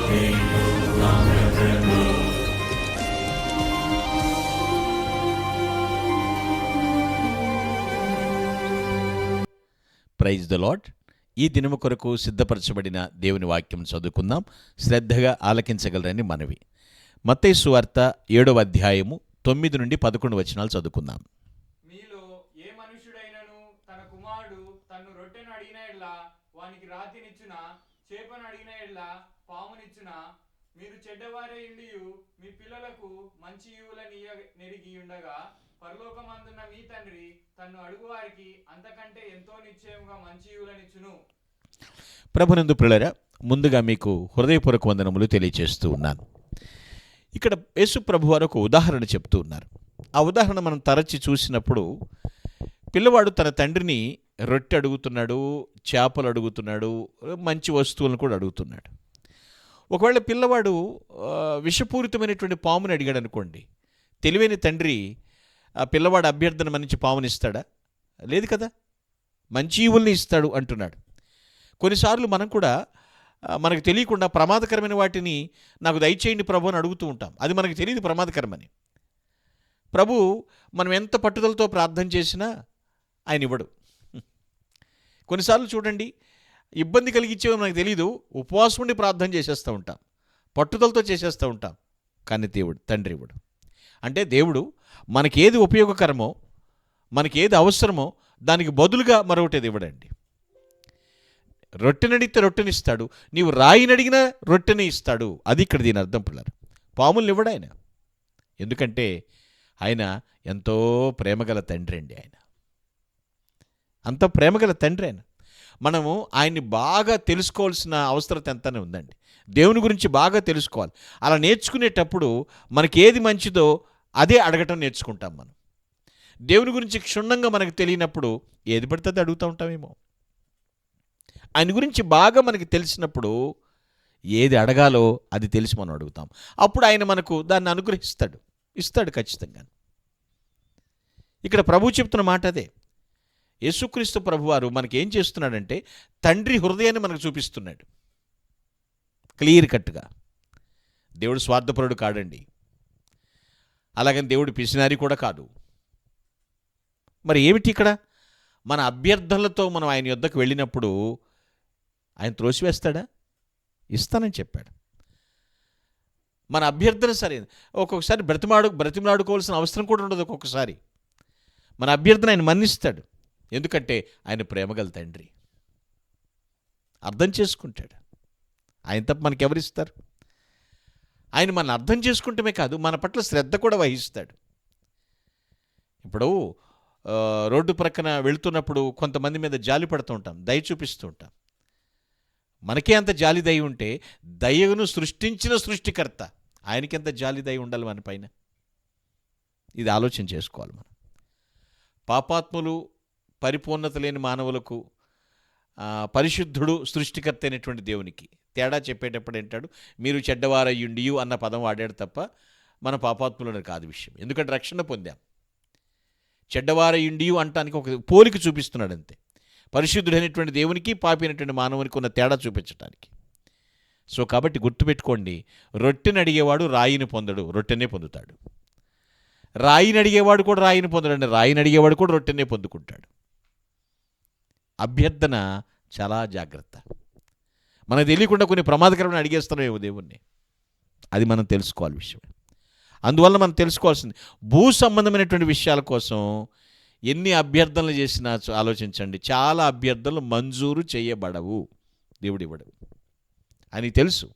Praise the lord. ఈ దినము కొరకు సిద్ధపరచబడిన దేవుని వాక్యం చదువుకుందాం. శ్రద్ధగా ఆలకించగలరని మనవి. మత్తయి సువార్త 7వ అధ్యాయము 9 నుండి 11 వచనాలు చదువుకుందాం. మీలో ఏ మనుష్యుడైనను తన కుమారుడు తన్ను రొట్టెను అడిగిన ఎడ్ల వానికి రాతినిచ్చునా, చేపను అడిగిన ఎడ్ల పామునిచ్చునా? మీరు చెడ్డవారై ఉండియు మీ పిల్లలకు మంచి ఈవులనియ్య నెరిగి ఉండగా పరలోకమందున్న మీ తండ్రి తన్ను అడుగువారికి అంతకంటే ఎంతో నిశ్చయముగా మంచి ఈవులనిచ్చును. ప్రభునందు ప్రియులారా, ముందుగా మీకు హృదయపూర్వక వందనములు తెలియజేస్తూ ఉన్నాను. ఇక్కడ యేసు ప్రభువారు ఒక ఉదాహరణ చెప్తూ ఉన్నారు. ఆ ఉదాహరణ మనం తరచి చూసినప్పుడు పిల్లవాడు తన తండ్రిని రొట్టె అడుగుతున్నాడు, చేపలు అడుగుతున్నాడు, మంచి వస్తువులను కూడా అడుగుతున్నాడు. ఒకవేళ పిల్లవాడు విషపూరితమైనటువంటి పాముని అడిగాడు అనుకోండి, తెలివైన తండ్రి ఆ పిల్లవాడు అభ్యర్థన మన్నించి పామునిస్తాడా? లేదు కదా, మంచి ఈవుల్ని ఇస్తాడు అంటున్నాడు. కొన్నిసార్లు మనం కూడా మనకు తెలియకుండా ప్రమాదకరమైన వాటిని నాకు దయచేయండి ప్రభు అని అడుగుతూ ఉంటాం. అది మనకు తెలియదు ప్రమాదకరమని. ప్రభు మనం ఎంత పట్టుదలతో ప్రార్థన చేసినా ఆయన ఇవ్వడు. కొన్నిసార్లు చూడండి, ఇబ్బంది కలిగించేవి మనకు తెలియదు, ఉపవాసం ఉండి ప్రార్థన చేసేస్తూ ఉంటాం, పట్టుదలతో చేసేస్తూ ఉంటాం, కానీ దేవుడు తండ్రి ఇవ్వడు. అంటే దేవుడు మనకేది ఉపయోగకరమో, మనకేది అవసరమో దానికి బదులుగా మరొకటి ఇవ్వడండి. రొట్టెనడిగితే రొట్టెనిస్తాడు, నీవు రాయినడిగినా రొట్టెని ఇస్తాడు. అది ఇక్కడ దీని అర్థం పిల్లలు. పాములను ఇవ్వడు ఆయన. ఎందుకంటే ఆయన ఎంతో ప్రేమగల తండ్రి అండి. ఆయన అంత ప్రేమగల తండ్రి ఆయన. మనము ఆయన్ని బాగా తెలుసుకోవాల్సిన అవసరం ఎంతనే ఉందండి. దేవుని గురించి బాగా తెలుసుకోవాలి. అలా నేర్చుకునేటప్పుడు మనకి ఏది మంచిదో అదే అడగటం నేర్చుకుంటాం. మనం దేవుని గురించి క్షుణ్ణంగా మనకు తెలియనప్పుడు ఏది పడితే అది అడుగుతూ ఉంటామేమో. ఆయన గురించి బాగా మనకి తెలిసినప్పుడు ఏది అడగాలో అది తెలిసి మనం అడుగుతాం. అప్పుడు ఆయన మనకు దాన్ని అనుగ్రహిస్తాడు, ఇస్తాడు ఖచ్చితంగా. ఇక్కడ ప్రభు చెప్తున్న మాట అదే. యేసుక్రీస్తు ప్రభువారు మనకి ఏం చేస్తున్నాడంటే తండ్రి హృదయాన్ని మనకు చూపిస్తున్నాడు క్లియర్ కట్గా. దేవుడు స్వార్థపరుడు కాడండి, అలాగని దేవుడు పిసినారి కూడా కాదు. మరి ఏమిటి ఇక్కడ? మన అభ్యర్థనలతో మనం ఆయన యొద్దకు వెళ్ళినప్పుడు ఆయన త్రోసివేస్తాడా? ఇస్తానని చెప్పాడు. మన అభ్యర్థన సరే, ఒక్కొక్కసారి బ్రతిమలాడుకోవాల్సిన అవసరం కూడా ఉండదు. ఒక్కొక్కసారి మన అభ్యర్థన ఆయన మన్నిస్తాడు. ఎందుకంటే ఆయన ప్రేమగల తండ్రి, అర్థం చేసుకుంటాడు. ఆయన తప్ప మనకెవరిస్తారు? ఆయన మన అర్థం చేసుకుంటమే కాదు, మన పట్ల శ్రద్ధ కూడా వహిస్తాడు. ఇప్పుడు రోడ్డు ప్రక్కన వెళుతున్నప్పుడు కొంతమంది మీద జాలి పడుతూ ఉంటాం, దయ చూపిస్తూ ఉంటాం. మనకే అంత జాలి దయ ఉంటే దయను సృష్టించిన సృష్టికర్త ఆయనకి ఎంత జాలి దయ ఉండాలి మన పైన? ఇది ఆలోచన చేసుకోవాలి మనం. పాపాత్ములు, పరిపూర్ణత లేని మానవులకు పరిశుద్ధుడు సృష్టికర్త అయినటువంటి దేవునికి తేడా చెప్పేటప్పుడు ఏంటాడు, మీరు చెడ్డవారయ్యుండియు అన్న పదం వాడాడు తప్ప మన పాపాత్ములను కాదు విషయం. ఎందుకంటే రక్షణ పొందాం. చెడ్డవారయ్యుండియు అంటానికి ఒక పోలిక చూపిస్తున్నాడు అంతే. పరిశుద్ధుడైనటువంటి దేవునికి పాపినటువంటి మానవునికి ఉన్న తేడా చూపించడానికి. సో కాబట్టి గుర్తుపెట్టుకోండి, రొట్టెని అడిగేవాడు రాయిని పొందడు, రొట్టెనే పొందుతాడు. రాయిని అడిగేవాడు కూడా రాయిని పొందడండి, రాయిని అడిగేవాడు కూడా రొట్టెనే పొందుకుంటాడు. అభ్యర్థన చాలా జాగ్రత్త. మనకు తెలియకుండా కొన్ని ప్రమాదకరమైన అడిగేస్తున్నామేమో దేవుణ్ణి, అది మనం తెలుసుకోవాలి విషయం. అందువల్ల మనం తెలుసుకోవాల్సింది, భూ సంబంధమైనటువంటి విషయాల కోసం ఎన్ని అభ్యర్థనలు చేసినా ఆలోచించండి, చాలా అభ్యర్థనలు మంజూరు చేయబడవు, దేవుడు ఇవ్వడు. అని తెలుసు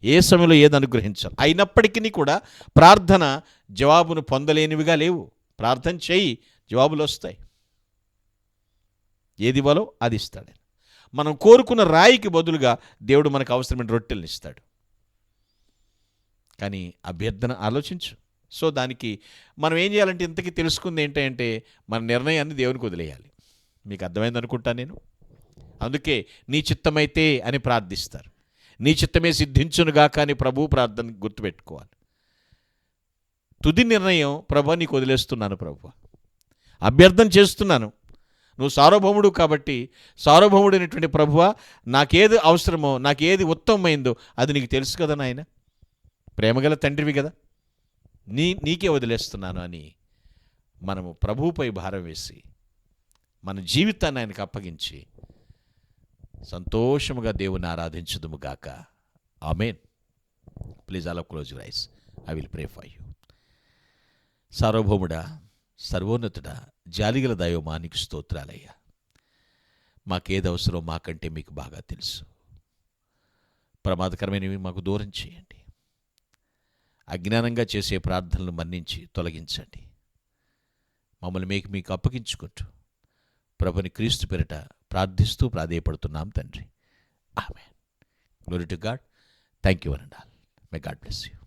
ఏ సమయంలో ఏది అనుగ్రహించాలి. అయినప్పటికీ కూడా ప్రార్థన జవాబును పొందలేనివిగా లేవు. ప్రార్థన చేయి, జవాబులు వస్తాయి. ఏది ఇవ్వాలో అది ఇస్తాడు. మనం కోరుకున్న రాయికి బదులుగా దేవుడు మనకు అవసరమైన రొట్టెలను ఇస్తాడు. కానీ అభ్యర్థన ఆలోచించు. సో దానికి మనం ఏం చేయాలంటే, ఇంతకీ తెలుసుకుంది ఏంటంటే మన నిర్ణయాన్ని దేవునికి వదిలేయాలి. మీకు అర్థమైంది అనుకుంటా నేను. అందుకే నీ చిత్తమైతే అని ప్రార్థిస్తారు. నీ చిత్తమే సిద్ధించునుగా కానీ ప్రభు ప్రార్థన గుర్తుపెట్టుకోవాలి. తుది నిర్ణయం ప్రభు నీకు వదిలేస్తున్నాను, ప్రభు అభ్యర్థన చేస్తున్నాను, నువ్వు సార్వభౌముడు కాబట్టి సార్వభౌముడైనటువంటి ప్రభువా, నాకేది అవసరమో, నాకేది ఉత్తమమైందో అది నీకు తెలుసు కదా నాయన, ప్రేమగల తండ్రివి కదా, నీకే వదిలేస్తున్నాను అని మనము ప్రభువుపై భారం వేసి మన జీవితాన్ని ఆయనకు అప్పగించి సంతోషముగా దేవుని ఆరాధించుదుము గాక. ఆమేన్. ప్లీజ్ అలా close your eyes. I will pray for you. సార్వభౌముడా, సర్వోన్నతుడా, జాలిగల దైవమా, నీకు స్తోత్రాలయ్యా. మాకేది అవసరం మాకంటే మీకు బాగా తెలుసు. ప్రమాదకరమైనవి మాకు దూరం చేయండి. అజ్ఞానంగా చేసే ప్రార్థనలు మన్నించి తొలగించండి. మమ్మల్ని మీకు అప్పగించుకుంటూ ప్రభుని క్రీస్తు పేరిట ప్రార్థిస్తూ ప్రాధేయపడుతున్నాం తండ్రి. ఆమేన్. Glory to God. Thank you one and all. May God bless you.